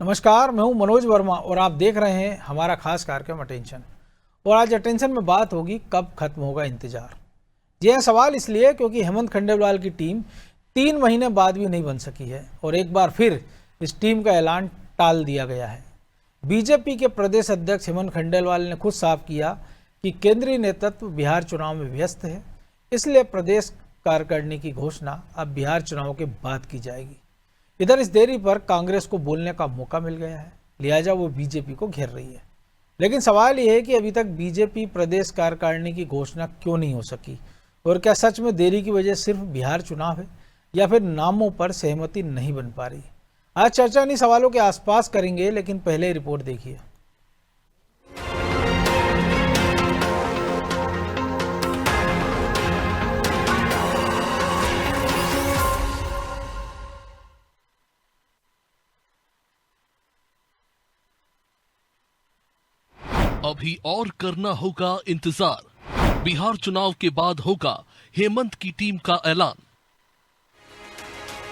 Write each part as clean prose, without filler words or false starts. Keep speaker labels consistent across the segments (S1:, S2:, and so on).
S1: नमस्कार, मैं हूं मनोज वर्मा और आप देख रहे हैं हमारा खास कार्यक्रम अटेंशन। और आज अटेंशन में बात होगी कब खत्म होगा इंतजार। यह सवाल इसलिए क्योंकि हेमंत खंडेलवाल की टीम 3 महीने बाद भी नहीं बन सकी है और एक बार फिर इस टीम का ऐलान टाल दिया गया है। बीजेपी के प्रदेश अध्यक्ष हेमंत खंडेलवाल ने खुद साफ किया कि केंद्रीय नेतृत्व बिहार चुनाव में व्यस्त है, इसलिए प्रदेश कार्यकारिणी की घोषणा अब बिहार चुनाव के बाद की जाएगी। इधर इस देरी पर कांग्रेस को बोलने का मौका मिल गया है, लिहाजा वो बीजेपी को घेर रही है। लेकिन सवाल ये है कि अभी तक बीजेपी प्रदेश कार्यकारिणी की घोषणा क्यों नहीं हो सकी और क्या सच में देरी की वजह सिर्फ बिहार चुनाव है या फिर नामों पर सहमति नहीं बन पा रही। आज चर्चा इन्हीं सवालों के आसपास करेंगे, लेकिन पहले रिपोर्ट देखिए।
S2: अभी और करना होगा इंतजार। बिहार चुनाव के बाद होगा हेमंत की टीम का ऐलान।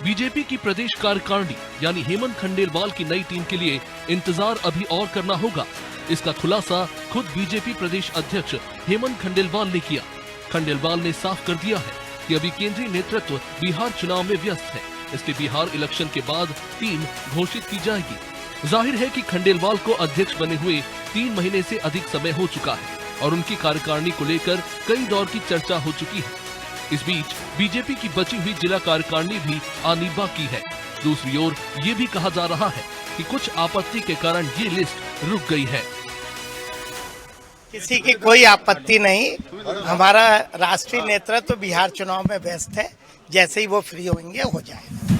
S2: बीजेपी की प्रदेश कार्यकारिणी यानी हेमंत खंडेलवाल की नई टीम के लिए इंतजार अभी और करना होगा। इसका खुलासा खुद बीजेपी प्रदेश अध्यक्ष हेमंत खंडेलवाल ने किया। खंडेलवाल ने साफ कर दिया है कि अभी केंद्रीय नेतृत्व बिहार चुनाव में व्यस्त है, इसलिए बिहार इलेक्शन के बाद टीम घोषित की जाएगी। जाहिर है कि खंडेलवाल को अध्यक्ष बने हुए 3 महीने से अधिक समय हो चुका है और उनकी कार्यकारिणी को लेकर कई दौर की चर्चा हो चुकी है। इस बीच बीजेपी की बची हुई जिला कार्यकारिणी भी आनी बाकी है। दूसरी ओर ये भी कहा जा रहा है कि कुछ आपत्ति के कारण ये लिस्ट रुक गई है।
S3: किसी की कोई आपत्ति नहीं। हमारा राष्ट्रीय नेतृत्व बिहार चुनाव में व्यस्त है, जैसे ही वो फ्री होंगे हो जाएगा।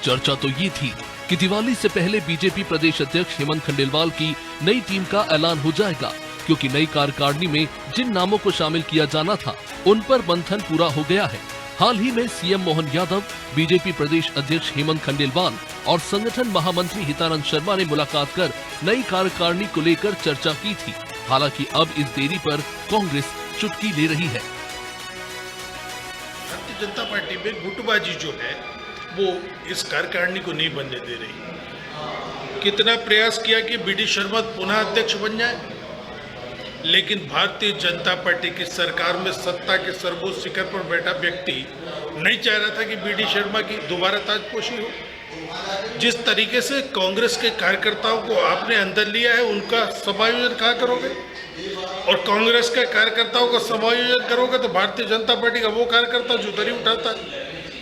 S2: चर्चा तो ये थी कि दिवाली से पहले बीजेपी प्रदेश अध्यक्ष हेमंत खंडेलवाल की नई टीम का ऐलान हो जाएगा, क्योंकि नई कार्यकारिणी में जिन नामों को शामिल किया जाना था उन पर मंथन पूरा हो गया है। हाल ही में सीएम मोहन यादव, बीजेपी प्रदेश अध्यक्ष हेमंत खंडेलवाल और संगठन महामंत्री हितानंद शर्मा ने मुलाकात कर नई कार्यकारिणी को लेकर चर्चा की थी। हालांकि अब इस देरी पर कांग्रेस चुटकी ले रही है।
S4: भारतीय जनता पार्टी में गुटबाजी जो है वो इस कार्यकारिणी को नहीं बनने दे रही। कितना प्रयास किया कि बीडी शर्मा पुनः अध्यक्ष बन जाए, लेकिन भारतीय जनता पार्टी की सरकार में सत्ता के सर्वोच्च शिखर पर बैठा व्यक्ति नहीं चाह रहा था कि बीडी शर्मा की दोबारा ताजपोशी हो। जिस तरीके से कांग्रेस के कार्यकर्ताओं को आपने अंदर लिया है, उनका समायोजन कहाँ करोगे? और कांग्रेस के कार्यकर्ताओं का समायोजन करोगे तो भारतीय जनता पार्टी का वो कार्यकर्ता जो दरी उठाता है,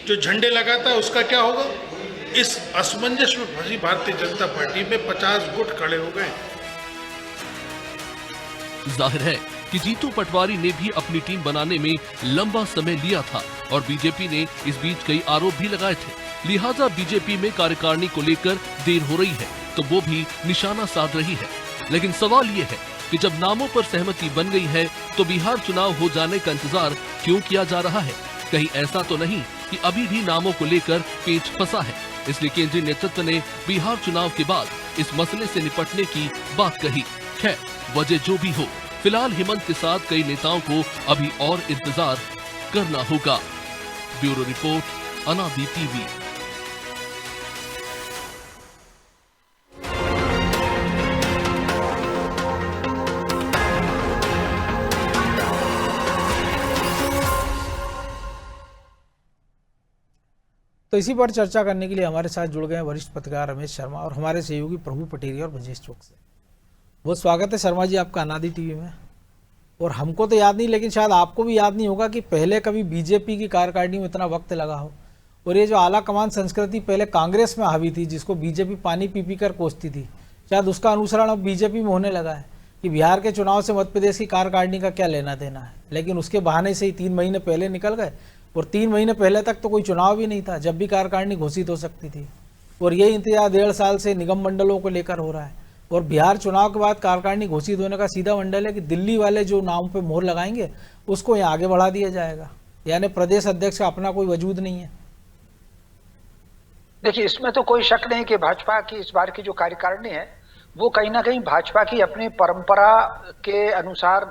S4: जो झंडे लगाता है, उसका क्या होगा? इस असमंजस में फंसी भारतीय जनता पार्टी में 50 गुट खड़े हो गए।
S2: जाहिर है कि जीतू पटवारी ने भी अपनी टीम बनाने में लंबा समय लिया था और बीजेपी ने इस बीच कई आरोप भी लगाए थे। लिहाजा बीजेपी में कार्यकारिणी को लेकर देर हो रही है तो वो भी निशाना साध रही है। लेकिन सवाल ये है कि जब नामों पर सहमति बन गई है तो बिहार चुनाव हो जाने का इंतजार क्यों किया जा रहा है? कहीं ऐसा तो नहीं कि अभी भी नामों को लेकर पेच फंसा है, इसलिए केंद्रीय नेतृत्व ने बिहार चुनाव के बाद इस मसले से निपटने की बात कही। खैर, वजह जो भी हो, फिलहाल हेमंत के साथ कई नेताओं को अभी और इंतजार करना होगा। ब्यूरो रिपोर्ट, अनादि टीवी।
S1: तो इसी पर चर्चा करने के लिए हमारे साथ जुड़ गए वरिष्ठ पत्रकार रमेश शर्मा और हमारे सहयोगी प्रभु पटेरिया और ब्रजेश चौक से। बहुत स्वागत है शर्मा जी आपका अनादि टीवी में। और हमको तो याद नहीं, लेकिन शायद आपको भी याद नहीं होगा कि पहले कभी बीजेपी की कार्यकारिणी में इतना वक्त लगा हो। और ये जो आला कमान संस्कृति पहले कांग्रेस में हावी थी, जिसको बीजेपी पानी पी पी कर कोसती थी, शायद उसका अनुसरण अब बीजेपी में होने लगा है कि बिहार के चुनाव से मध्य प्रदेश की कार्यकारिणी का क्या लेना देना है। लेकिन उसके बहाने से ही 3 महीने पहले निकल गए और 3 महीने पहले तक तो कोई चुनाव भी नहीं था जब भी कार्यकारिणी घोषित हो सकती थी। और ये इंतजार 1.5 साल से निगम मंडलों को लेकर हो रहा है। और बिहार चुनाव के बाद कार्यकारिणी घोषित होने का सीधा मंडल है कि दिल्ली वाले जो नाम पे मोहर लगाएंगे उसको यहाँ आगे बढ़ा दिया जाएगा, यानी प्रदेश अध्यक्ष का अपना कोई वजूद नहीं है।
S5: देखिए, इसमें तो कोई शक नहीं कि भाजपा की इस बार की जो कार्यकारिणी है वो कहीं ना कहीं भाजपा की अपनी परंपरा के अनुसार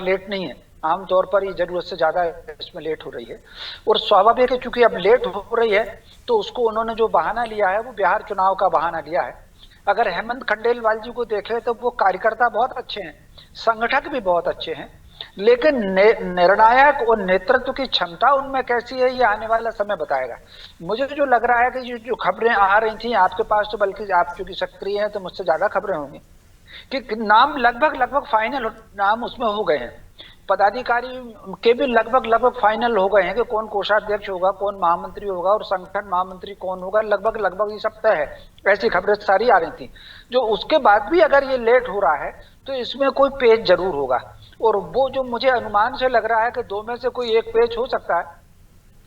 S5: लेट नहीं है। आमतौर पर ये जरूरत से ज्यादा इसमें लेट हो रही है। और स्वाभाविक है, चूंकि अब लेट हो रही है तो उसको उन्होंने जो बहाना लिया है वो बिहार चुनाव का बहाना लिया है। अगर हेमंत खंडेलवाल जी को देखें तो वो कार्यकर्ता बहुत अच्छे हैं, संगठक भी बहुत अच्छे हैं, लेकिन निर्णायक और नेतृत्व की क्षमता उनमें कैसी है ये आने वाला समय बताएगा। मुझे जो लग रहा है कि जो खबरें आ रही थी आपके पास, तो बल्कि आप चूंकि सक्रिय हैं तो मुझसे ज्यादा खबरें होंगी कि नाम लगभग फाइनल नाम उसमें हो गए हैं, पदाधिकारी के भी लगभग फाइनल हो गए हैं कि कौन कोषाध्यक्ष होगा, कौन महामंत्री होगा और संगठन महामंत्री कौन होगा, लगभग ये सब तय है। ऐसी खबरें सारी आ रही थी। जो उसके बाद भी अगर ये लेट हो रहा है तो इसमें कोई पेच जरूर होगा, और वो जो मुझे अनुमान से लग रहा है कि दो में से कोई एक पेच हो सकता है।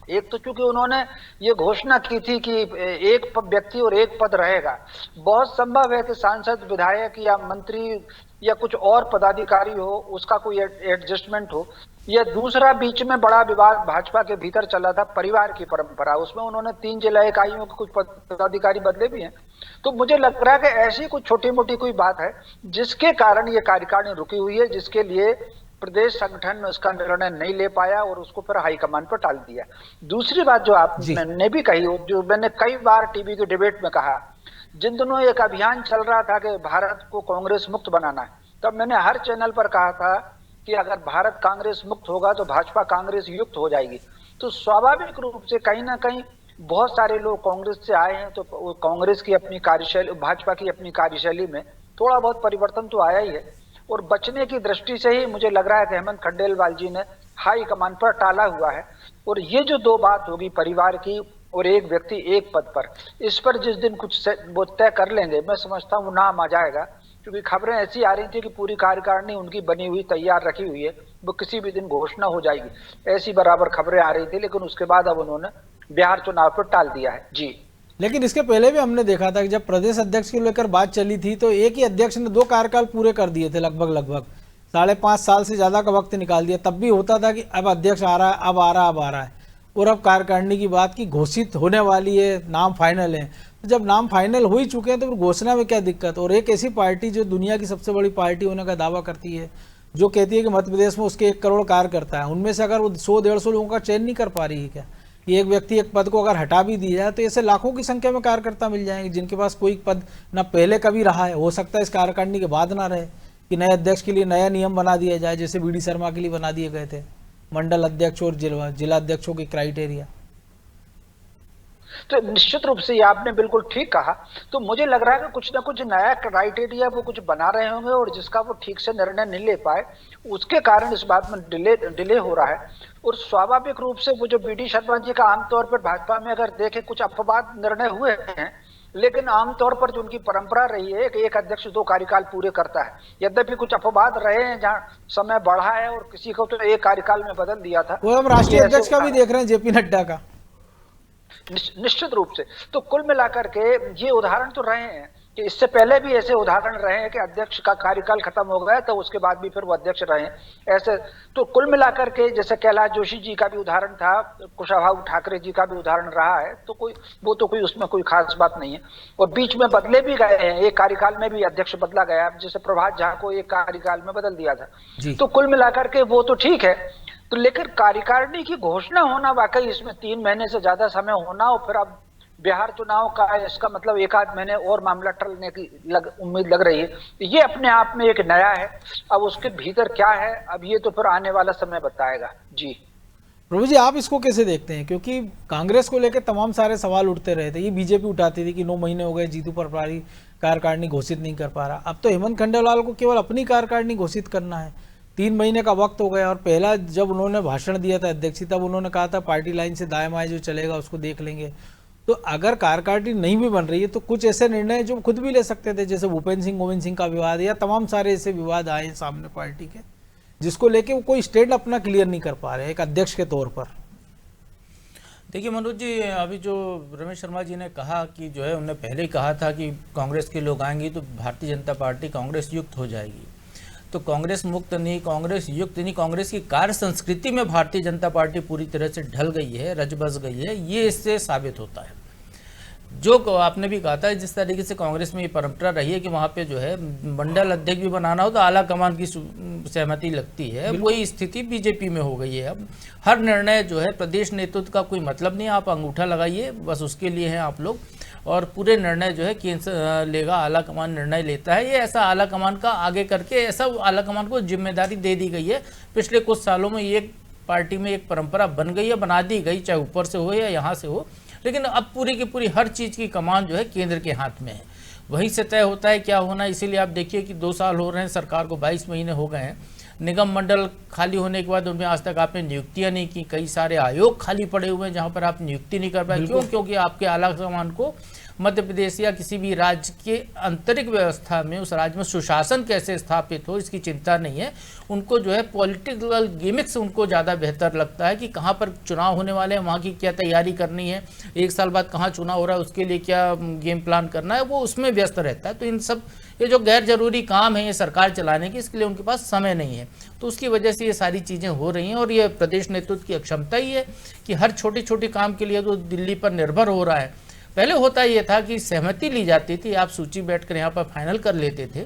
S5: एक तो चूंकि उन्होंने ये घोषणा की थी कि एक व्यक्ति और एक पद रहेगा, बहुत संभव है कि सांसद, विधायक या मंत्री या कुछ और पदाधिकारी हो, उसका कोई एडजस्टमेंट हो। या दूसरा, बीच में बड़ा विवाद भाजपा के भीतर चला था, परिवार की परंपरा, उसमें उन्होंने 3 जिला इकाइयों के कुछ पदाधिकारी बदले भी हैं। तो मुझे लग रहा है कि ऐसी कुछ छोटी मोटी कोई बात है जिसके कारण ये कार्यकारिणी रुकी हुई है, जिसके लिए प्रदेश संगठन उसका निर्णय नहीं ले पाया और उसको फिर हाईकमान पर टाल दिया। दूसरी बात जो आपने भी कही, जो मैंने कई बार टीवी के डिबेट में कहा, जिन दिनों एक अभियान चल रहा था कि भारत को कांग्रेस मुक्त बनाना है, तब मैंने हर चैनल पर कहा था कि अगर भारत कांग्रेस मुक्त होगा तो भाजपा कांग्रेस युक्त हो जाएगी। तो स्वाभाविक रूप से कहीं ना कहीं बहुत सारे लोग कांग्रेस से आए हैं, तो कांग्रेस की अपनी कार्यशैली, भाजपा की अपनी कार्यशैली में थोड़ा बहुत परिवर्तन तो आया ही है। और बचने की दृष्टि से ही मुझे लग रहा है कि हेमंत खंडेलवाल जी ने हाई कमान पर टाला हुआ है। और ये जो दो बात होगी परिवार की और एक व्यक्ति एक पद पर, इस पर जिस दिन कुछ वो तय कर लेंगे, मैं समझता हूँ नाम आ जाएगा। क्योंकि खबरें ऐसी आ रही थी कि पूरी कार्यकारिणी उनकी बनी हुई तैयार रखी हुई है, वो किसी भी दिन घोषणा हो जाएगी, ऐसी बराबर खबरें आ रही थी। लेकिन उसके बाद अब उन्होंने बिहार चुनाव पर टाल दिया है। जी,
S1: लेकिन इसके पहले भी हमने देखा था कि जब प्रदेश अध्यक्ष को लेकर बात चली थी तो एक ही अध्यक्ष ने 2 कार्यकाल पूरे कर दिए थे, लगभग 5.5 साल से ज्यादा का वक्त निकाल दिया। तब भी होता था कि अब अध्यक्ष आ रहा है, अब आ रहा है। और अब कार्यकारिणी की बात की घोषित होने वाली है, नाम फाइनल है। तो जब नाम फाइनल हो ही चुके हैं तो फिर घोषणा में क्या दिक्कत। और एक ऐसी पार्टी जो दुनिया की सबसे बड़ी पार्टी होने का दावा करती है, जो कहती है कि मध्य प्रदेश में उसके 1 करोड़ कार्यकर्ता है, उनमें से अगर वो 100-150 लोगों का चयन नहीं कर पा रही है क्या, एक व्यक्ति एक पद को अगर हटा भी दिया जाए तो ऐसे लाखों की संख्या में कार्यकर्ता मिल जाएंगे जिनके पास कोई पद ना पहले कभी रहा है, हो सकता है इस कार्यकारिणी के बाद ना रहे, कि नए अध्यक्ष के लिए नया नियम बना दिया जाए, जैसे बीडी शर्मा के लिए बना दिए गए थे मंडल अध्यक्ष और जिला अध्यक्षों के क्राइटेरिया।
S5: तो निश्चित रूप से ये आपने बिल्कुल ठीक कहा। तो मुझे लग रहा है कि कुछ ना कुछ नया क्राइटेरिया वो कुछ बना रहे होंगे, और जिसका वो ठीक से निर्णय नहीं ले पाए, उसके कारण इस बात में डिले हो रहा है। और स्वाभाविक रूप से वो जो बीडी शर्मा जी का आमतौर पर भाजपा में अगर देखें कुछ अपवाद निर्णय हुए हैं, लेकिन आमतौर पर जो उनकी परंपरा रही है कि एक अध्यक्ष 2 कार्यकाल पूरे करता है। यद्यपि कुछ अपवाद रहे हैं जहां समय बढ़ा है और किसी को तो 1 कार्यकाल में बदल दिया था।
S1: वो हम राष्ट्रीय अध्यक्ष का भी देख रहे हैं, जेपी नड्डा का।
S5: निश्चित रूप से। तो कुल मिलाकर के ये उदाहरण तो रहे हैं कि इससे पहले भी ऐसे उदाहरण रहे हैं कि अध्यक्ष का कार्यकाल खत्म हो गया तो उसके बाद भी फिर वो अध्यक्ष रहे ऐसे। तो कुल मिलाकर के जैसे कैलाश जोशी जी का भी उदाहरण था, कुशाभाऊ ठाकरे जी का भी उदाहरण रहा है, तो कोई उसमें कोई खास बात नहीं है। और बीच में बदले भी गए हैं, एक कार्यकाल में भी अध्यक्ष बदला गया, जैसे प्रभात झा को एक कार्यकाल में बदल दिया था। तो कुल मिलाकर के वो तो ठीक है। तो लेकिन कार्यकारिणी की घोषणा होना, वाकई इसमें 3 महीने से ज्यादा समय होना, और फिर अब बिहार चुनाव का इसका मतलब 1 आध महीने और मामला टलने की उम्मीद लग रही है। ये अपने आप में एक नया है। अब उसके भीतर क्या है, अब ये तो फिर आने वाला समय बताएगा। जी
S1: प्रभु जी, आप इसको कैसे देखते हैं? क्योंकि कांग्रेस को लेकर तमाम सारे सवाल उठते रहे थे। ये बीजेपी उठाती थी कि 9 महीने हो गए, जीतू पटवारी कार्यकारिणी घोषित नहीं कर पा रहा। अब तो हेमंत खंडेलवाल को केवल अपनी कार्यकारिणी घोषित करना है। 3 महीने का वक्त हो गया। और पहला जब उन्होंने भाषण दिया था अध्यक्ष, तब उन्होंने कहा था पार्टी लाइन से दाएं बाएं जो चलेगा उसको देख लेंगे। तो अगर कार्यकारिणी नहीं भी बन रही है तो कुछ ऐसे निर्णय जो खुद भी ले सकते थे, जैसे भूपेंद्र सिंह गोविंद सिंह का विवाद, या तमाम सारे ऐसे विवाद आए सामने पार्टी के, जिसको लेके वो कोई स्टैंड अपना क्लियर नहीं कर पा रहे एक अध्यक्ष के तौर पर।
S6: देखिए मनोज जी, अभी जो रमेश शर्मा जी ने कहा कि जो है, उन्होंने पहले ही कहा था कि कांग्रेस के लोग आएंगे तो भारतीय जनता पार्टी कांग्रेस युक्त हो जाएगी। तो कांग्रेस मुक्त नहीं, कांग्रेस युक्त नहीं, कांग्रेस की कार्य संस्कृति में भारतीय जनता पार्टी पूरी तरह से ढल गई है, रच बस गई है, ये इससे साबित होता है। जो आपने भी कहा था, जिस तरीके से कांग्रेस में ये परंपरा रही है कि वहाँ पे जो है मंडल अध्यक्ष भी बनाना हो तो आला कमान की सहमति लगती है, वही स्थिति बीजेपी में हो गई है। अब हर निर्णय जो है प्रदेश नेतृत्व का कोई मतलब नहीं, आप अंगूठा लगाइए बस उसके लिए हैं आप लोग, और पूरे निर्णय जो है केंद्र लेगा, आला कमान निर्णय लेता है। ये ऐसा आला कमान का आगे करके ऐसा आला कमान को जिम्मेदारी दे दी गई है। पिछले कुछ सालों में ये पार्टी में एक परंपरा बन गई है, बना दी गई, चाहे ऊपर से हो या यहाँ से हो, लेकिन अब पूरी की पूरी हर चीज़ की कमान जो है केंद्र के हाथ में है, वहीं से तय होता है क्या होना। इसीलिए आप देखिए कि 2 साल हो रहे हैं सरकार को, 22 महीने हो गए हैं। निगम मंडल खाली होने के बाद उनमें आज तक आपने नियुक्तियां नहीं की, कई सारे आयोग खाली पड़े हुए हैं जहां पर आप नियुक्ति नहीं कर पाए। क्यों? क्योंकि आपके आला कमान को मध्य प्रदेश या किसी भी राज्य के आंतरिक व्यवस्था में, उस राज्य में सुशासन कैसे स्थापित हो इसकी चिंता नहीं है। उनको जो है पॉलिटिकल गिमिक्स उनको ज़्यादा बेहतर लगता है कि कहाँ पर चुनाव होने वाले हैं, वहाँ की क्या तैयारी करनी है, 1 साल बाद कहाँ चुनाव हो रहा है उसके लिए क्या गेम प्लान करना है, वो उसमें व्यस्त रहता है। तो इन सब ये जो गैर जरूरी काम है ये सरकार चलाने की, इसके लिए उनके पास समय नहीं है। तो उसकी वजह से ये सारी चीज़ें हो रही हैं, और ये प्रदेश नेतृत्व की अक्षमता ही है कि हर छोटी छोटी काम के लिए तो दिल्ली पर निर्भर हो रहा है। पहले होता ये था कि सहमति ली जाती थी, आप सूची बैठकर यहाँ पर फाइनल कर लेते थे,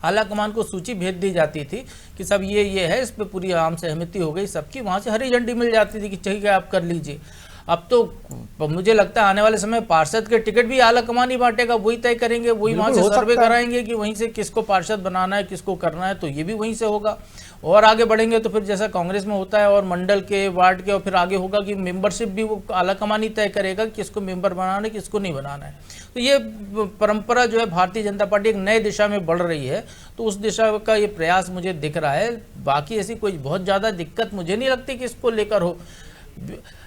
S6: आला कमान को सूची भेज दी जाती थी कि सब ये है, इस पर पूरी आम सहमति हो गई सबकी, वहाँ से हरी झंडी मिल जाती थी कि ठीक है आप कर लीजिए। अब तो मुझे लगता है आने वाले समय पार्षद के टिकट भी आला कमान ही बांटेगा, वही तय करेंगे, वही वहाँ से सर्वे कराएंगे कि वहीं से किसको पार्षद बनाना है, किसको करना है, तो ये भी वहीं से होगा। और आगे बढ़ेंगे तो फिर जैसा कांग्रेस में होता है, और मंडल के, वार्ड के, और फिर आगे होगा कि मेंबरशिप भी वो आला कमान ही तय करेगा किसको मेंबर बनाना है, किसको नहीं बनाना है। तो ये परंपरा जो है भारतीय जनता पार्टी एक नए दिशा में बढ़ रही है, तो उस दिशा का ये प्रयास मुझे दिख रहा है। बाकी ऐसी कोई बहुत ज़्यादा दिक्कत मुझे नहीं लगती कि इसको लेकर हो।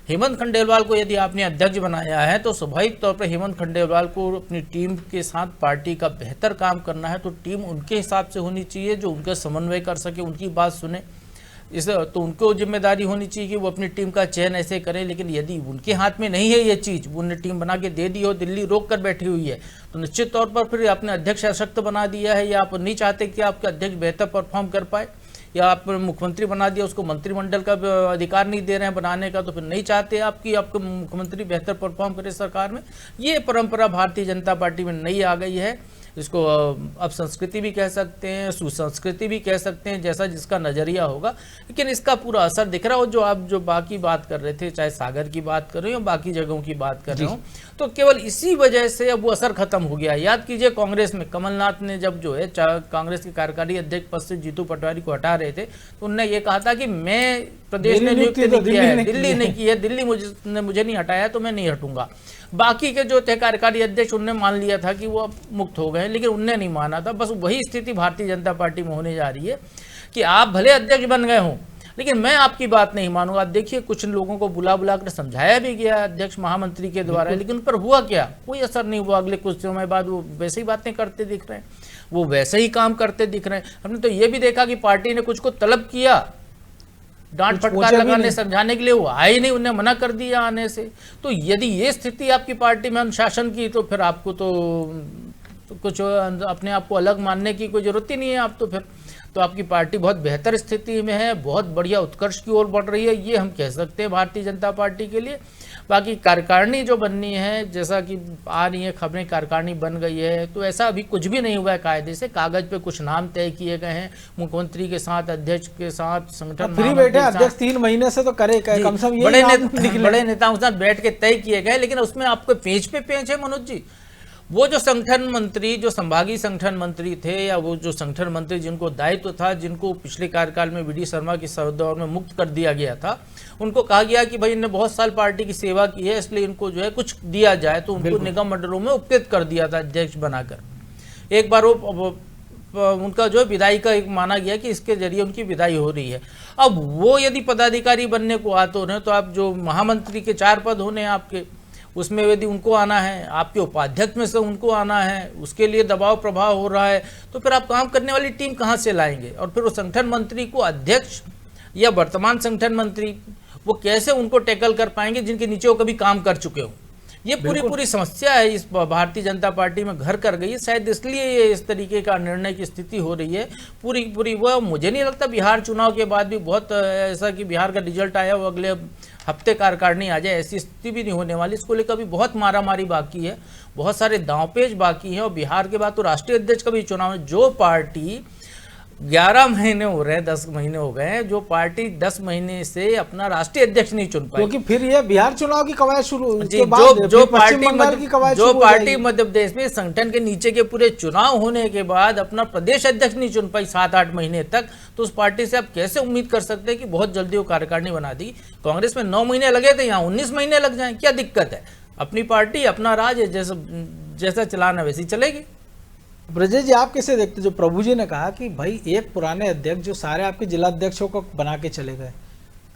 S6: हेमंत खंडेलवाल को यदि आपने अध्यक्ष बनाया है तो स्वाभाविक तौर पर हेमंत खंडेलवाल को अपनी टीम के साथ पार्टी का बेहतर काम करना है, तो टीम उनके हिसाब से होनी चाहिए जो उनका समन्वय कर सके, उनकी बात सुने। इस तो उनको जिम्मेदारी होनी चाहिए कि वो अपनी टीम का चयन ऐसे करें। लेकिन यदि उनके हाथ में नहीं है ये चीज़, वो उन्हें टीम बना के दे दी हो, दिल्ली रोक कर बैठी हुई है, तो निश्चित तौर पर फिर आपने अध्यक्ष अशक्त बना दिया है, या आप नहीं चाहते कि आपके अध्यक्ष बेहतर परफॉर्म कर पाए, या आप मुख्यमंत्री बना दिया, उसको मंत्रिमंडल का अधिकार नहीं दे रहे हैं बनाने का, तो फिर नहीं चाहते आप कि आपका मुख्यमंत्री बेहतर परफॉर्म करे सरकार में। ये परंपरा भारतीय जनता पार्टी में नई आ गई है। इसको अब संस्कृति भी कह सकते हैं, सुसंस्कृति भी कह सकते हैं, जैसा जिसका नज़रिया होगा, लेकिन इसका पूरा असर दिख रहा हो। जो आप जो बाकी बात कर रहे थे, चाहे सागर की बात कर रहे हो, बाकी जगहों की बात कर रहे हो, तो केवल इसी वजह से अब वो असर खत्म हो गया। याद कीजिए कांग्रेस में कमलनाथ ने जब जो है कांग्रेस के कार्यकारी अध्यक्ष पद से जीतू पटवारी को हटा रहे थे, तो उन्होंने ये कहा था कि मैं प्रदेश ने नियुक्ति नहीं किया है, दिल्ली ने की है, दिल्ली मुझे नहीं हटाया तो मैं नहीं हटूंगा। बाकी के जो थे कार्यकारी अध्यक्ष उनने मान लिया था कि वो अब मुक्त हो गए, लेकिन उनने नहीं माना था। बस वही स्थिति भारतीय जनता पार्टी में होने जा रही है कि आप भले अध्यक्ष बन गए हों, लेकिन मैं आपकी बात नहीं मानूंगा। देखिए कुछ लोगों को बुला बुला कर समझाया भी गया अध्यक्ष महामंत्री के द्वारा, लेकिन उन पर हुआ क्या? कोई असर नहीं हुआ। अगले कुछ समय बाद वो वैसे ही बातें करते दिख रहे हैं, वो वैसे ही काम करते दिख रहे हैं। हमने तो ये भी देखा कि पार्टी ने कुछ को तलब किया, डांट फटकार लगाने समझाने के लिए, वो आए नहीं, उन्हें मना कर दिया आने से। तो यदि ये स्थिति आपकी पार्टी में अनुशासन की, तो फिर आपको तो कुछ अपने आप को अलग मानने की कोई जरूरत ही नहीं है। आप तो आपकी पार्टी बहुत बेहतर स्थिति में है, बहुत बढ़िया उत्कर्ष की ओर बढ़ रही है, ये हम कह सकते हैं भारतीय जनता पार्टी के लिए। बाकी कार्यकारिणी जो बननी है, जैसा कि आ रही है खबरें, कार्यकारिणी बन गई है, तो ऐसा अभी कुछ भी नहीं हुआ है कायदे से। कागज पे कुछ नाम तय किए गए हैं, मुख्यमंत्री के साथ, अध्यक्ष के साथ, संगठन
S1: फ्री बैठे अध्यक्ष 3 महीने से तो करे कम से कम
S6: बड़े नेताओं के साथ बैठ के तय किए गए, लेकिन उसमें आपको पेज पे पेज है मनोज जी। वो जो संगठन मंत्री, जो संभागीय संगठन मंत्री थे, या वो जो संगठन मंत्री जिनको दायित्व था, जिनको पिछले कार्यकाल में वीडी शर्मा की दौर में मुक्त कर दिया गया था, उनको कहा गया कि भाई इन्होंने बहुत साल पार्टी की सेवा की है, इसलिए इनको जो है कुछ दिया जाए, तो उनको निगम मंडलों में उपकृत कर दिया था अध्यक्ष बनाकर। एक बार वो उनका जो है विदाई का एक माना गया कि इसके जरिए उनकी विदाई हो रही है। अब वो यदि पदाधिकारी बनने को आते हो, तो आप जो महामंत्री के 4 पद होने आपके, उसमें यदि उनको आना है, आपके उपाध्यक्ष में से उनको आना है, उसके लिए दबाव प्रभाव हो रहा है, तो फिर आप काम करने वाली टीम कहाँ से लाएंगे? और फिर वो संगठन मंत्री को अध्यक्ष या वर्तमान संगठन मंत्री वो कैसे उनको टैकल कर पाएंगे जिनके नीचे वो कभी काम कर चुके हो? ये पूरी समस्या है इस भारतीय जनता पार्टी में घर कर गई है। शायद इसलिए ये इस तरीके का निर्णय की स्थिति हो रही है पूरी। वो मुझे नहीं लगता बिहार चुनाव के बाद भी बहुत ऐसा कि बिहार का रिजल्ट आया वो अगले हफ्ते कार्यकारिणी आ जाए, ऐसी स्थिति भी नहीं होने वाली। इसको लेकर अभी बहुत मारामारी बाकी है, बहुत सारे दांवपेच बाकी हैं। और बिहार के बाद तो राष्ट्रीय अध्यक्ष का भी चुनाव है। जो पार्टी 11 महीने हो रहे हैं, 10 महीने हो गए हैं, जो पार्टी 10 महीने से अपना राष्ट्रीय अध्यक्ष नहीं चुन पाई,
S1: क्योंकि फिर ये बिहार चुनाव की कवायद शुरू,
S6: जी, जो पार्टी मध्य प्रदेश में संगठन के नीचे के पूरे चुनाव होने के बाद अपना प्रदेश अध्यक्ष नहीं चुन पाई 7-8 महीने तक, तो उस पार्टी से आप कैसे उम्मीद कर सकते हैं कि बहुत जल्दी वो कार्यकारिणी बना दी। कांग्रेस में 9 महीने लगे थे, यहाँ 19 महीने लग जाए, क्या दिक्कत है? अपनी पार्टी अपना राज है, जैसा चलाना वैसी चलेगी।
S1: ब्रजेश जी, आप कैसे देखते? जो प्रभु जी ने कहा कि भाई एक पुराने अध्यक्ष जो सारे आपके जिला अध्यक्षों को बना के चले गए,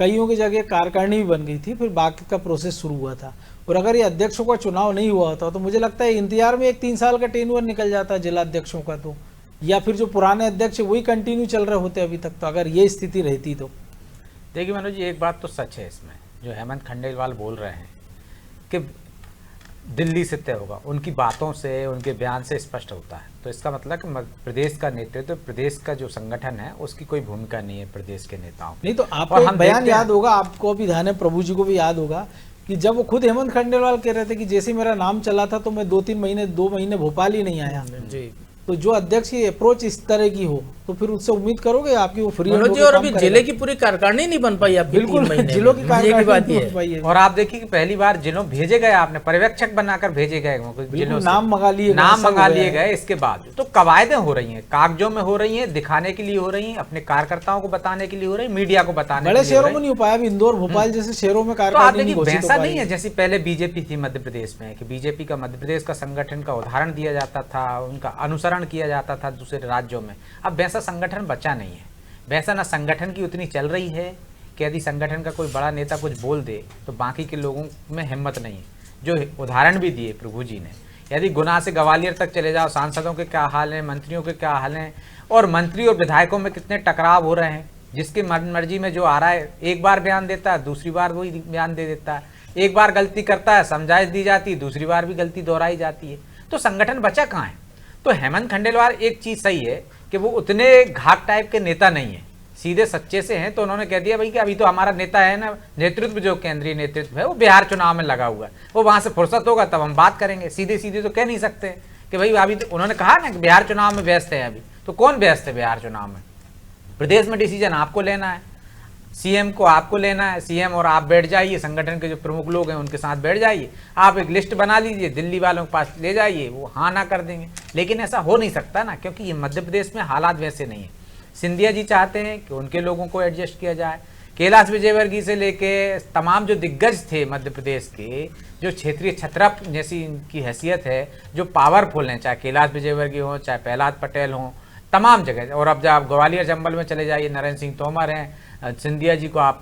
S1: कईयों की जगह कार्यकारिणी भी बन गई थी, फिर बाकी का प्रोसेस शुरू हुआ था, और अगर ये अध्यक्षों का चुनाव नहीं हुआ होता तो मुझे लगता है इंतजार में एक 3 साल का टेन्योर निकल जाता है जिला अध्यक्षों का, तो या फिर जो पुराने अध्यक्ष वही कंटिन्यू चल रहे होते अभी तक, तो अगर ये स्थिति रहती तो।
S7: देखिए मनोज जी, एक बात तो सच है इसमें, जो हेमंत खंडेलवाल बोल रहे हैं कि दिल्ली से तय होगा, उनकी बातों से, उनके बयान से स्पष्ट होता है। तो इसका मतलब कि प्रदेश का नेतृत्व, प्रदेश का जो संगठन है, उसकी कोई भूमिका नहीं है प्रदेश के नेताओं।
S1: नहीं तो आपको एक बयान याद होगा, आपको भी ध्यान है, प्रभु जी को भी याद होगा, कि जब वो खुद हेमंत खंडेलवाल कह रहे थे कि जैसे मेरा नाम चला था तो मैं 2 महीने भोपाल ही नहीं आया जी। तो जो अध्यक्ष की अप्रोच इस तरह की हो तो फिर उससे उम्मीद करोगे आपकी वो फ्री
S6: जी। और अभी जिले की पूरी कार्यकारिणी नहीं बन पाई आपकी,
S1: बिल्कुल जिलों की कार्यकारिणी नहीं बन पाई है।
S7: और आप देखिए कि पहली बार जिलों भेजे गए, आपने पर्यवेक्षक बनाकर भेजे गए, जिलों
S1: नाम मंगा
S7: लिए गए। इसके बाद तो कवायदें हो रही हैं, कागजों में हो रही हैं, दिखाने के लिए हो रही हैं, अपने कार्यकर्ताओं को बताने के लिए हो रही है, मीडिया को बताने।
S1: बड़े शहरों में नहीं हो पाया, इंदौर भोपाल जैसे शहरों में कार्यकारिणी
S7: वैसा नहीं है जैसी पहले बीजेपी थी मध्य प्रदेश में, कि बीजेपी का मध्य प्रदेश का संगठन का उदाहरण दिया जाता था, उनका अनुसरण किया जाता था दूसरे राज्यों में। अब वैसा संगठन बचा नहीं है, वैसा ना संगठन की उतनी चल रही है कि यदि संगठन का कोई बड़ा नेता कुछ बोल दे तो बाकी के लोगों में हिम्मत नहीं है। जो उदाहरण भी दिए प्रभु जी ने, यदि गुना से ग्वालियर तक चले जाओ, सांसदों के क्या हाल हैं, मंत्रियों के क्या हाल हैं, और मंत्री और विधायकों में कितने टकराव हो रहे हैं। जिसकी मर्जी में जो आ रहा है, एक बार बयान देता है, दूसरी बार वही बयान दे देता है, एक बार गलती करता है, समझाइश दी जाती है, दूसरी बार भी गलती दोहराई जाती है। तो संगठन बचा कहाँ है? तो हेमंत खंडेलवाल एक चीज सही है कि वो उतने घाट टाइप के नेता नहीं है, सीधे सच्चे से हैं। तो उन्होंने कह दिया भाई कि अभी तो हमारा नेता है ना, नेतृत्व जो केंद्रीय नेतृत्व है वो बिहार चुनाव में लगा हुआ है, वो वहां से फुर्सत होगा तब हम बात करेंगे। सीधे सीधे तो कह नहीं सकते कि भाई अभी तो, उन्होंने कहा ना कि बिहार चुनाव में व्यस्त है अभी, तो कौन व्यस्त है बिहार चुनाव में? प्रदेश में डिसीजन आपको लेना है, सीएम को आपको लेना है। सीएम और आप बैठ जाइए, संगठन के जो प्रमुख लोग हैं उनके साथ बैठ जाइए, आप एक लिस्ट बना लीजिए, दिल्ली वालों के पास ले जाइए, वो हाँ ना कर देंगे। लेकिन ऐसा हो नहीं सकता ना, क्योंकि ये मध्य प्रदेश में हालात वैसे नहीं है। सिंधिया जी चाहते हैं कि उनके लोगों को एडजस्ट किया जाए। कैलाश विजयवर्गीय से लेके तमाम जो दिग्गज थे मध्य प्रदेश के, जो क्षेत्रीय छत्रप जैसी इनकी हैसियत है, जो पावरफुल हैं, चाहे कैलाश विजयवर्गीय हो, चाहे प्रहलाद पटेल हो, तमाम जगह। और अब जब आप ग्वालियर चंबल में चले जाइए, नरेंद्र सिंह तोमर हैं, सिंधिया जी को आप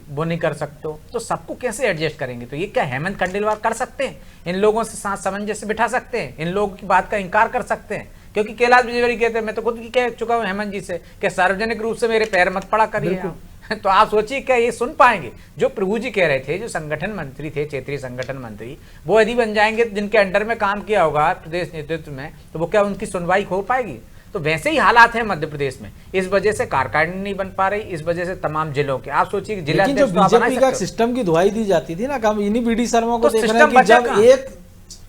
S7: वो नहीं कर सकते हो, तो सबको कैसे एडजस्ट करेंगे? तो ये क्या हेमंत खंडेलवाल कर सकते हैं? इन लोगों से साथ सामंजस्य बिठा सकते हैं? इन लोगों की बात का इनकार कर सकते हैं? क्योंकि कैलाश विजयवर्गीय कहते हैं, मैं तो खुद की कह चुका हूँ हेमंत जी से कि सार्वजनिक रूप से मेरे पैर मत पड़ा करिए। तो आप सोचिए क्या ये सुन पाएंगे? जो प्रभु जी कह रहे थे, जो संगठन मंत्री थे, क्षेत्रीय संगठन मंत्री, वो यदि बन जाएंगे जिनके अंडर में काम किया होगा प्रदेश नेतृत्व में, तो वो क्या उनकी सुनवाई हो पाएगी? तो वैसे ही हालात हैं मध्य प्रदेश में। इस वजह से कार्यकारिणी नहीं बन पा रही, इस वजह से तमाम जिलों के, आप सोचिए जिला
S1: अध्यक्ष बीजेपी का सिस्टम की दुहाई दी जाती थी ना, हम इन्हीं बीडी शर्मा को देख रहे हैं कि जब एक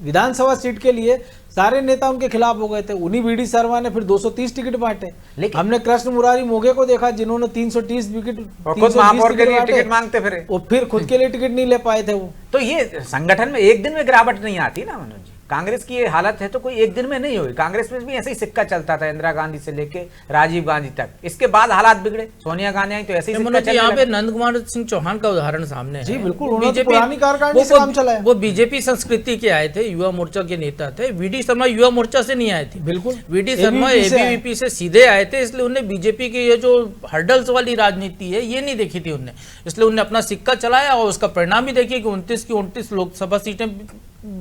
S1: विधानसभा सीट के लिए सारे नेता उनके खिलाफ हो गए थे, उन्हीं बीडी शर्मा ने फिर 230 टिकट बांटे। हमने कृष्ण मुरारी मोघे को देखा जिन्होंने 330
S7: टिकट मांगते फिरे,
S1: वो फिर खुद के लिए टिकट नहीं ले पाए थे वो।
S7: तो ये संगठन में एक दिन में गिरावट नहीं आती ना मनोज जी। कांग्रेस की ये हालत है तो कोई एक दिन में नहीं हुई। कांग्रेस में भी ऐसे ही सिक्का चलता था, इंदिरा गांधी से लेके राजीव गांधी तक। इसके बाद हालात बिगड़े, सोनिया गांधी आई तो ऐसे ही सिक्का
S6: यहाँ पे नंद कुमार सिंह चौहान का उदाहरण सामने
S1: जी,
S6: है।
S1: बिल्कुल बीजेपी
S6: वो बीजेपी संस्कृति के आए थे, युवा मोर्चा के नेता थे। वीडी शर्मा युवा मोर्चा से नहीं आए थे, बिल्कुल वीडी शर्मा एबीवीपी से सीधे आए थे, इसलिए उन्हें बीजेपी की ये जो हर्डल्स वाली राजनीति है ये नहीं देखी थी उनने, इसलिए उन्हें अपना सिक्का चलाया और उसका परिणाम भी देखिए कि 29 की 29 लोकसभा सीटें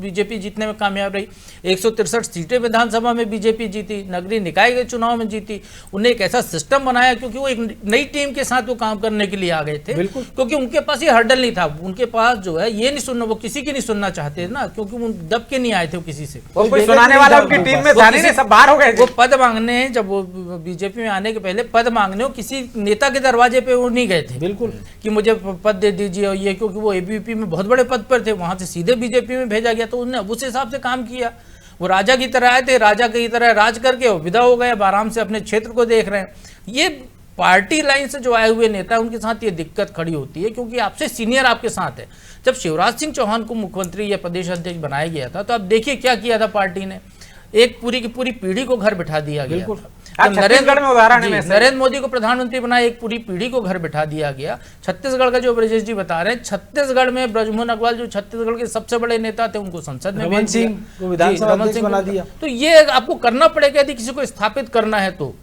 S6: बीजेपी जीतने में कामयाब रही। 163 सीटें विधानसभा में बीजेपी जीती, नगरीय निकाय के चुनाव में जीती। उन्हें एक ऐसा सिस्टम बनाया, क्योंकि वो एक नई टीम के साथ वो काम करने के लिए आ गए थे, क्योंकि उनके पास ये हर्डल नहीं था। उनके पास जो है ये नहीं सुनना, वो किसी की नहीं सुनना चाहते ना, क्योंकि वो दब के नहीं आए थे किसी से।
S7: वो कोई सुनाने वाला उनकी टीम में था नहीं, सब बाहर हो गए।
S6: वो पद मांगने, जब वो बीजेपी में आने के पहले पद मांगने वो किसी नेता के दरवाजे पे वो नहीं गए थे, बिल्कुल, कि मुझे पद दे दीजिए और ये, क्योंकि वो एबीवीपी में बहुत बड़े पद पर थे, वहां से सीधे बीजेपी में भेजा गया, तो उन्होंने उस हिसाब से काम किया। वो राजा की तरह आए थे, राजा की तरह राज करके वो विदा हो गए, अब आराम से अपने क्षेत्र को देख रहे हैं। ये पार्टी लाइन से जो आए हुए नेता, उनके साथ ये दिक्कत खड़ी होती है, क्योंकि आपसे सीनियर आपके साथ है। जब शिवराज सिंह चौहान को मुख्यमंत्री या प्रदेश अध्यक्ष बनाया गया था, तो आप देखिए क्या किया था पार्टी ने, एक पूरी की पूरी पीढ़ी को घर बिठा दिया गया। नरेंद्र मोदी को प्रधानमंत्री बनाया, एक पूरी पीढ़ी को घर बिठा दिया गया। छत्तीसगढ़ का जो ब्रजेश जी बता रहे हैं, छत्तीसगढ़ में ब्रजमोहन अग्रवाल जो छत्तीसगढ़ के सबसे बड़े नेता थे, उनको संसद में भेज दिया, विधानसभा बना दिया। तो ये आपको करना पड़ेगा यदि किसी को स्थापित करना है तो।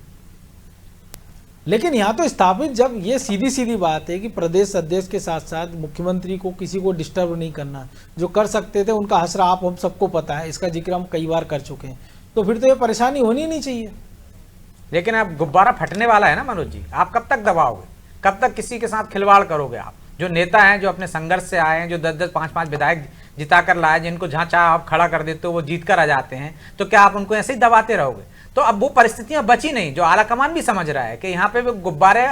S1: लेकिन यहाँ तो स्थापित, जब ये सीधी सीधी बात है कि प्रदेश अध्यक्ष के साथ साथ मुख्यमंत्री को किसी को डिस्टर्ब नहीं करना, जो कर सकते थे उनका हसरा आप हम सबको पता है, इसका जिक्र हम कई बार कर चुके हैं, तो फिर तो ये परेशानी होनी नहीं चाहिए।
S7: लेकिन अब गुब्बारा फटने वाला है ना मनोज जी, आप कब तक दबाओगे, कब तक किसी के साथ खिलवाड़ करोगे? आप जो नेता हैं, जो अपने संघर्ष से आए हैं, जो 10-10, 5-5 विधायक जिता कर लाए, जिनको जहाँ चाह आप खड़ा कर देते हो वो जीत कर आ जाते हैं, तो क्या आप उनको ऐसे ही दबाते रहोगे? तो अब वो परिस्थितियां बची नहीं, जो आला कमान भी समझ रहा है कि यहाँ पे वो गुब्बारे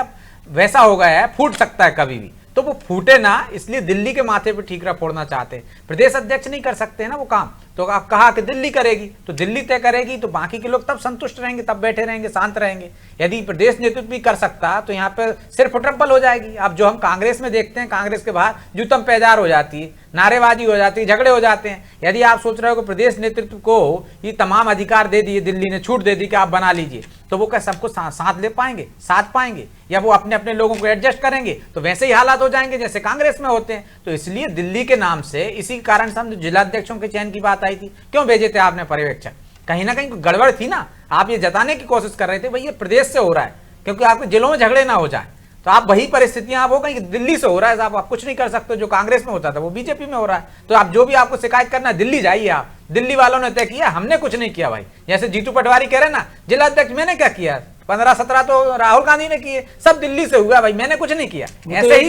S7: वैसा हो गया है, फूट सकता है कभी भी, तो वो फूटे ना, इसलिए दिल्ली के माथे पे ठीकरा फोड़ना चाहते हैं। प्रदेश अध्यक्ष नहीं कर सकते हैं ना वो काम, तो आप कहा कि दिल्ली करेगी, तो दिल्ली तय करेगी, तो बाकी के लोग तब संतुष्ट रहेंगे, तब बैठे रहेंगे, शांत रहेंगे। यदि प्रदेश नेतृत्व भी कर सकता तो यहाँ पे सिर्फ ट्रम्पल हो जाएगी। अब जो हम कांग्रेस में देखते हैं, कांग्रेस के बाहर जूतम पैजार हो जाती है, नारेबाजी हो जाती है, झगड़े हो जाते हैं। यदि आप सोच रहे हो कि प्रदेश नेतृत्व को ये तमाम अधिकार दे दिए, दिल्ली ने छूट दे दी कि आप बना लीजिए, तो वो क्या सबको साथ ले पाएंगे, साथ पाएंगे, या वो अपने अपने लोगों को एडजस्ट करेंगे? तो वैसे ही हालात हो जाएंगे जैसे कांग्रेस में होते हैं। तो इसलिए दिल्ली के नाम से, इसी कारण से हम जिलाध्यक्षों के चयन की बात आई थी, क्यों भेजे थे आपने पर्यवेक्षक? कहीं ना कहीं गड़बड़ थी ना, आप ये जताने की कोशिश कर रहे थे भाई ये प्रदेश से हो रहा है, क्योंकि आपके जिलों में झगड़े ना हो जाए। तो आप वही परिस्थितियां आप हो गई, दिल्ली से हो रहा है साहब, आप कुछ नहीं कर सकते। जो कांग्रेस में होता था वो बीजेपी में हो रहा है, तो आप जो भी आपको शिकायत करना है दिल्ली जाइए। आप दिल्ली वालों ने तय किया, हमने कुछ नहीं किया भाई। जैसे जीतू पटवारी कह रहे ना, जिलाध्यक्ष मैंने क्या किया, 15-17 तो राहुल गांधी ने किए, सब दिल्ली से हुआ भाई, मैंने कुछ नहीं किया। ऐसे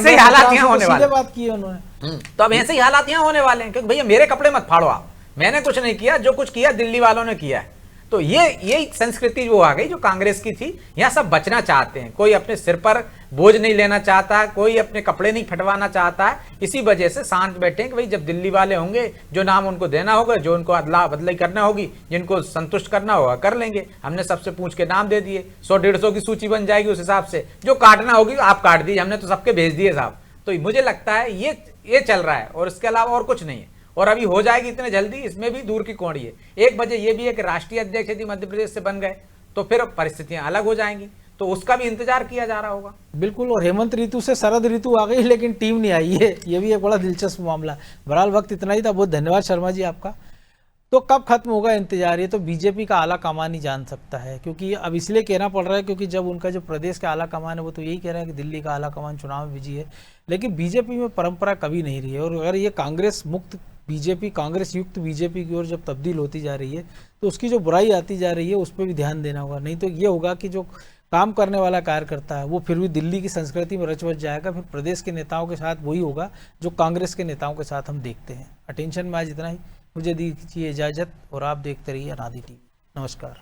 S7: ही हालात यहाँ होने वाले, बात की उन्होंने, तो अब ऐसे ही हालात यहाँ होने वाले हैं, क्योंकि भैया मेरे कपड़े मत फाड़ो आप, मैंने कुछ नहीं किया, जो कुछ किया दिल्ली वालों ने किया है। तो ये संस्कृति वो आ गई जो कांग्रेस की थी। यहाँ सब बचना चाहते हैं, कोई अपने सिर पर बोझ नहीं लेना चाहता, कोई अपने कपड़े नहीं फटवाना चाहता है। इसी वजह से शांत बैठे हैं कि भाई जब दिल्ली वाले होंगे, जो नाम उनको देना होगा, जो उनको अदला बदलाई करना होगी, जिनको संतुष्ट करना होगा कर लेंगे। हमने सबसे पूछ के नाम दे दिए, 100-150 की सूची बन जाएगी, उस हिसाब से जो काटना होगी आप काट दीजिए, हमने तो सबके भेज दिए साहब। तो मुझे लगता है ये चल रहा है, और इसके अलावा और कुछ नहीं है। और अभी हो जाएगी इतने जल्दी, इसमें भी दूर की कौड़ी है। एक वजह यह भी है कि राष्ट्रीय अध्यक्ष यदि मध्य प्रदेश से बन गए तो फिर परिस्थितियां अलग हो जाएंगी, तो उसका भी इंतजार किया जा रहा होगा।
S1: बिल्कुल, और हेमंत ऋतु से शरद ऋतु आ गई, लेकिन टीम नहीं आई है, ये भी एक बड़ा दिलचस्प मामला। बहरहाल वक्त इतना ही था, बहुत धन्यवाद शर्मा जी आपका। तो कब खत्म होगा इंतजार, ये तो बीजेपी का आला कमान ही जान सकता है, क्योंकि अब इसलिए कहना पड़ रहा है क्योंकि जब उनका जो प्रदेश का आला कमान है वो तो यही कह रहा है कि दिल्ली का आला कमान चुनाव में बिजी है, लेकिन बीजेपी में परंपरा कभी नहीं रही है। और अगर ये कांग्रेस मुक्त बीजेपी, कांग्रेस युक्त बीजेपी की ओर जब तब्दील होती जा रही है तो उसकी जो बुराई आती जा रही है उस पर भी ध्यान देना होगा। नहीं तो ये होगा कि जो काम करने वाला कार्यकर्ता है वो फिर भी दिल्ली की संस्कृति में रच बच जाएगा, फिर प्रदेश के नेताओं के साथ वही होगा जो कांग्रेस के नेताओं के साथ हम देखते हैं। अटेंशन में आज इतना ही, मुझे दीजिए इजाजत और आप देखते रहिए अनादि टीवी। नमस्कार।